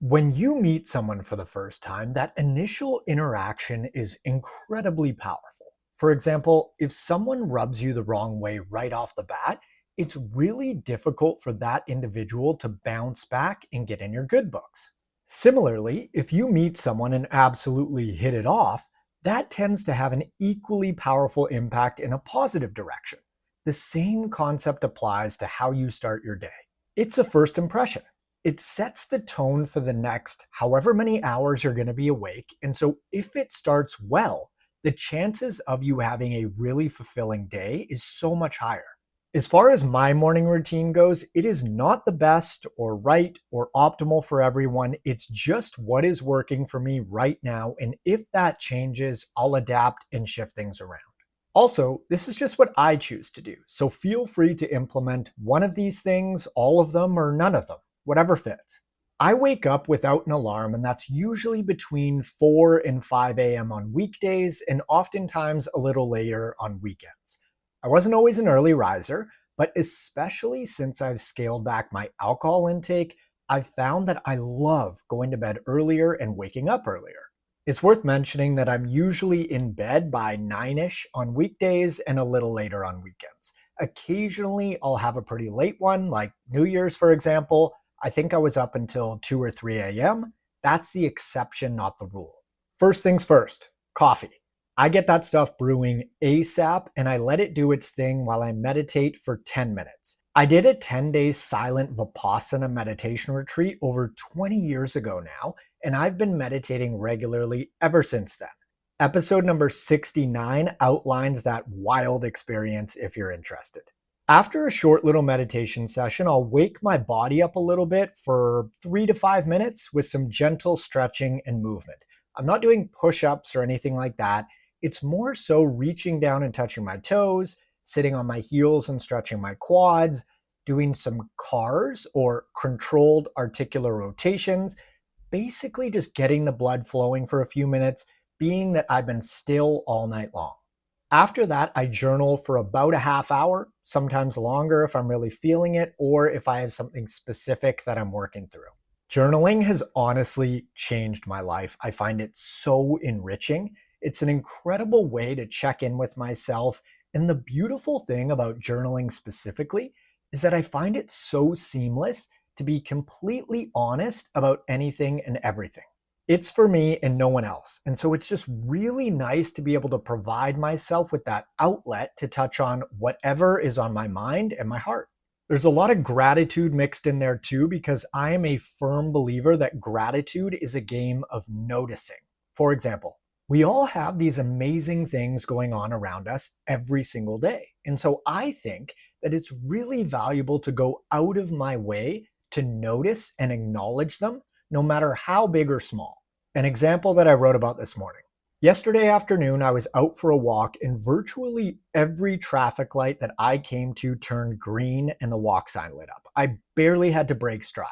When you meet someone for the first time, that initial interaction is incredibly powerful. For example, if someone rubs you the wrong way right off the bat, it's really difficult for that individual to bounce back and get in your good books. Similarly, if you meet someone and absolutely hit it off, that tends to have an equally powerful impact in a positive direction. The same concept applies to how you start your day. It's a first impression. It sets the tone for the next however many hours you're going to be awake. And so if it starts well, the chances of you having a really fulfilling day is so much higher. As far as my morning routine goes, it is not the best or right or optimal for everyone. It's just what is working for me right now. And if that changes, I'll adapt and shift things around. Also, this is just what I choose to do. So feel free to implement one of these things, all of them, or none of them, whatever fits. I wake up without an alarm, and that's usually between 4 and 5 a.m. on weekdays, and oftentimes a little later on weekends. I wasn't always an early riser, but especially since I've scaled back my alcohol intake, I've found that I love going to bed earlier and waking up earlier. It's worth mentioning that I'm usually in bed by 9ish on weekdays and a little later on weekends. Occasionally, I'll have a pretty late one, like New Year's, for example. I think I was up until 2 or 3 a.m. That's the exception, not the rule. First things first, coffee. I get that stuff brewing ASAP and I let it do its thing while I meditate for 10 minutes. I did a 10-day silent Vipassana meditation retreat over 20 years ago now, and I've been meditating regularly ever since then. Episode number 69 outlines that wild experience if you're interested. After a short little meditation session, I'll wake my body up a little bit for 3 to 5 minutes with some gentle stretching and movement. I'm not doing push-ups or anything like that. It's more so reaching down and touching my toes, sitting on my heels and stretching my quads, doing some CARs or controlled articular rotations, basically just getting the blood flowing for a few minutes, being that I've been still all night long. After that, I journal for about a half hour, sometimes longer if I'm really feeling it, or if I have something specific that I'm working through. Journaling has honestly changed my life. I find it so enriching. It's an incredible way to check in with myself. And the beautiful thing about journaling specifically is that I find it so seamless to be completely honest about anything and everything. It's for me and no one else. And so it's just really nice to be able to provide myself with that outlet to touch on whatever is on my mind and my heart. There's a lot of gratitude mixed in there too, because I am a firm believer that gratitude is a game of noticing. For example, we all have these amazing things going on around us every single day. And so I think that it's really valuable to go out of my way to notice and acknowledge them, no matter how big or small. An example that I wrote about this morning. Yesterday afternoon, I was out for a walk and virtually every traffic light that I came to turned green and the walk sign lit up. I barely had to break stride.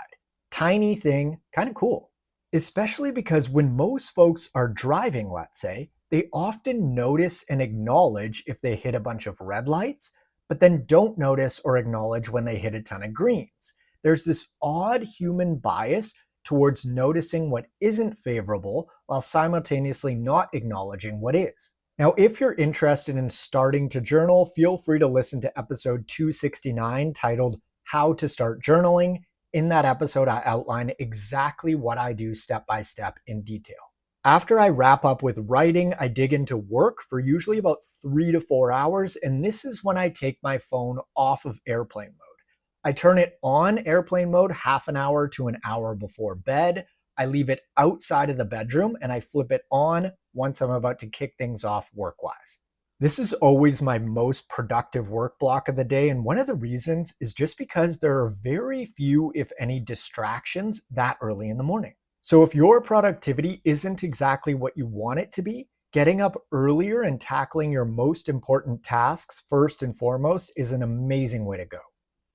Tiny thing, kind of cool. Especially because when most folks are driving, let's say, they often notice and acknowledge if they hit a bunch of red lights, but then don't notice or acknowledge when they hit a ton of greens. There's this odd human bias towards noticing what isn't favorable while simultaneously not acknowledging what is. Now, if you're interested in starting to journal, feel free to listen to episode 269 titled How to Start Journaling. In that episode, I outline exactly what I do step by step in detail. After I wrap up with writing, I dig into work for usually about 3 to 4 hours, and this is when I take my phone off of airplane mode. I turn it on airplane mode half an hour to an hour before bed. I leave it outside of the bedroom and I flip it on once I'm about to kick things off work-wise. This is always my most productive work block of the day, and one of the reasons is just because there are very few, if any, distractions that early in the morning. So if your productivity isn't exactly what you want it to be, getting up earlier and tackling your most important tasks first and foremost is an amazing way to go.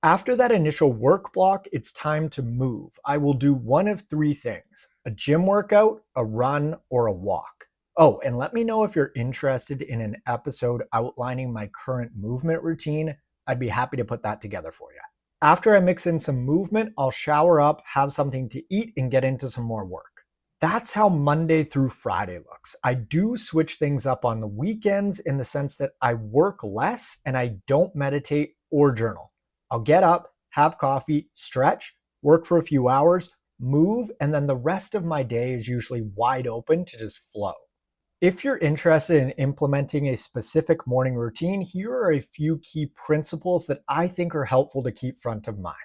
After that initial work block, it's time to move. I will do one of three things: a gym workout, a run, or a walk. Oh, and let me know if you're interested in an episode outlining my current movement routine. I'd be happy to put that together for you. After I mix in some movement, I'll shower up, have something to eat, and get into some more work. That's how Monday through Friday looks. I do switch things up on the weekends in the sense that I work less and I don't meditate or journal. I'll get up, have coffee, stretch, work for a few hours, move, and then the rest of my day is usually wide open to just flow. If you're interested in implementing a specific morning routine, here are a few key principles that I think are helpful to keep front of mind.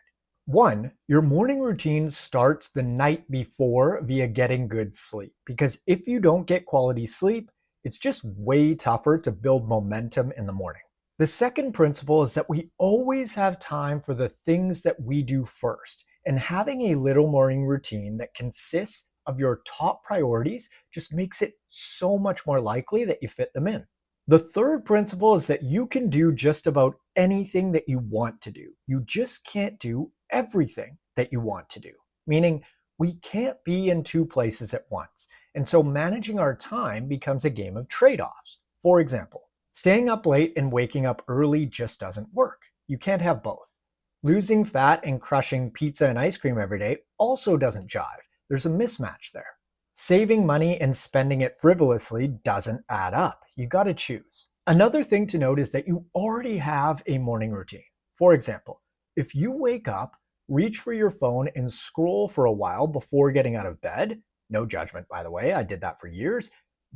One, your morning routine starts the night before via getting good sleep. Because if you don't get quality sleep, it's just way tougher to build momentum in the morning. The second principle is that we always have time for the things that we do first. And having a little morning routine that consists of your top priorities just makes it so much more likely that you fit them in. The third principle is that you can do just about anything that you want to do. You just can't do everything that you want to do, meaning we can't be in two places at once. And so managing our time becomes a game of trade-offs. For example, staying up late and waking up early just doesn't work. You can't have both. Losing fat and crushing pizza and ice cream every day also doesn't jive. There's a mismatch there. Saving money and spending it frivolously doesn't add up. You got to choose. Another thing to note is that you already have a morning routine. For example, if you wake up, reach for your phone and scroll for a while before getting out of bed, no judgment by the way, I did that for years,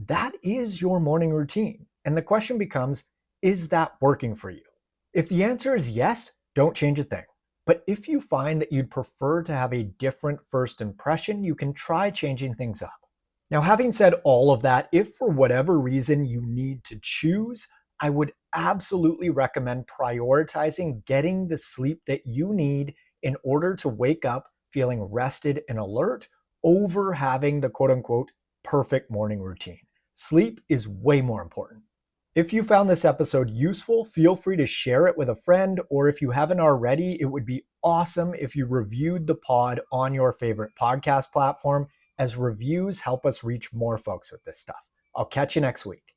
that is your morning routine. And the question becomes, is that working for you? If the answer is yes, don't change a thing. But if you find that you'd prefer to have a different first impression, you can try changing things up. Now, having said all of that, if for whatever reason you need to choose, I would absolutely recommend prioritizing getting the sleep that you need in order to wake up feeling rested and alert over having the quote unquote perfect morning routine. Sleep is way more important. If you found this episode useful, feel free to share it with a friend, or if you haven't already, it would be awesome if you reviewed the pod on your favorite podcast platform, as reviews help us reach more folks with this stuff. I'll catch you next week.